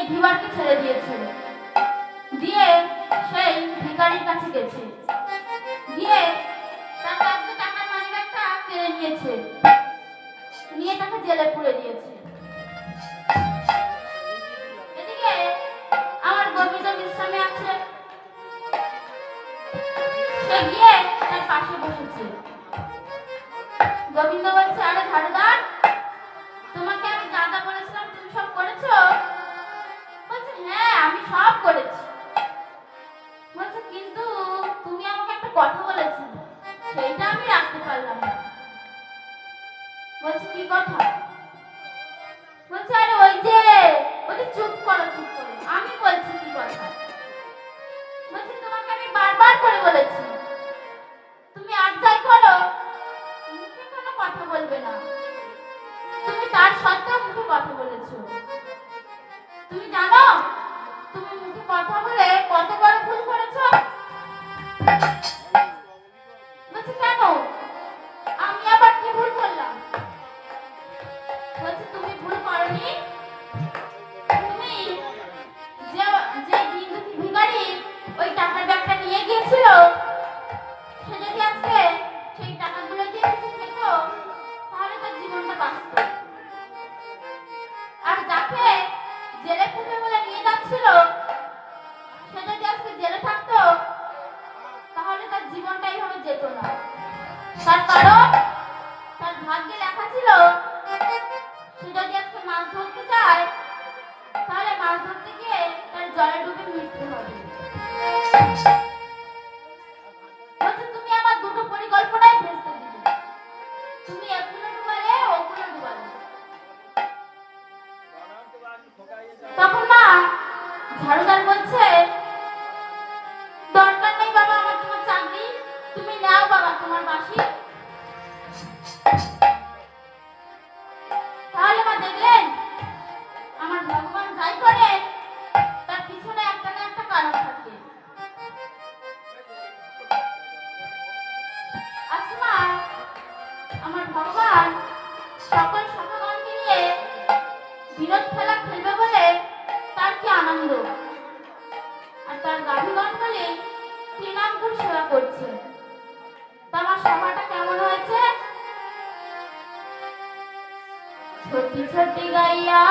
ধীবরকে ছেড়ে দিয়েছে, দিয়ে সেই ভিখারির কাছে গেছে, গিয়ে তার কাছ থেকে টাকার মানিব্যাগটা কেড়ে নিয়েছে, নিয়ে তাকে জেলে পুরে দিয়েছে। এদিকে আমার গোবিন্দ বিশ্রামে আছে, সে গিয়ে তার পাশে বসেছে। গোবিন্দ বলছে, আরে ঝাড়ুদার, তোমাকে আমি যা যা বলেছিলাম তুমি সব করেছো? বলছে, হ্যাঁ আমি সব করেছি। বলছে, কিন্তু তুমি আমাকে একটা কথা বলেছিলে, সেইটা আমি রাখতে পারলাম না। বলছে, কি কথা? বলছে, আরে ওই যে চুপ করো চুপ করো, আমি বলছি কি কথা। বলছে, তোমাকে আমি বারবার করে বলেছি তুমি আর যাই করো মুখে কোনো কথা বলবে না, তুমি তার সত্ত্বেও মুখে কথা বলেছো। তুমি জানো তুমি মুখে কথা বলে কত বড় ভুল করেছো? বলছে, কেন? আমি আবার কি ভুল করলাম? বলছে, তুমি ভুল করনি, তুমি যে যে ভিখারি ওই টাকার ব্যাগটা নিয়ে গিয়েছিল, সে যদি আজকে সেই টাকাগুলো দিয়ে কিছু খেত তাহলে তার জীবনটা বাঁচত। আর যাকে জেলে পুরে বলে নিয়ে যাচ্ছিল, সে যদি আজকে জেলে থাকতো তাহলে তার জীবনটা এইভাবে যেত না। তার কারণ তার ভাগ্যে লেখা ছিল সে যদি আজকে মাছ ধরতে চায় তাহলে মাছ ধরতে গিয়ে তার জলে ডুবে মৃত্যু হবে। বলছে, তুমি আমার দুটো পরিকল্পনাই ভেস্তে দিলে, তুমি এগুলো ডুবালে ওগুলো ডুবালে। তখন মা ঝাড়ুদার বলছে, দরকার নেই বাবা আমার তোমার চাকরি, তুমি নাও বাবা তোমার বাঁশি। তাহলে মা দেখলেন আমার ভগবান যাই করে তার পিছনে একটা না একটা কারণ থাকে। আজকে মা আমার ভগবান সকল সখাগণকে নিয়ে বিনোদ খেলা খেলবে বলে তার কি আনন্দ, আর তার গাভীগণ বলে তৃণাঙ্কুর সেবা করছে। তা আমার সভাটা কেমন হয়েছে? ছোটি ছোটি গাইয়া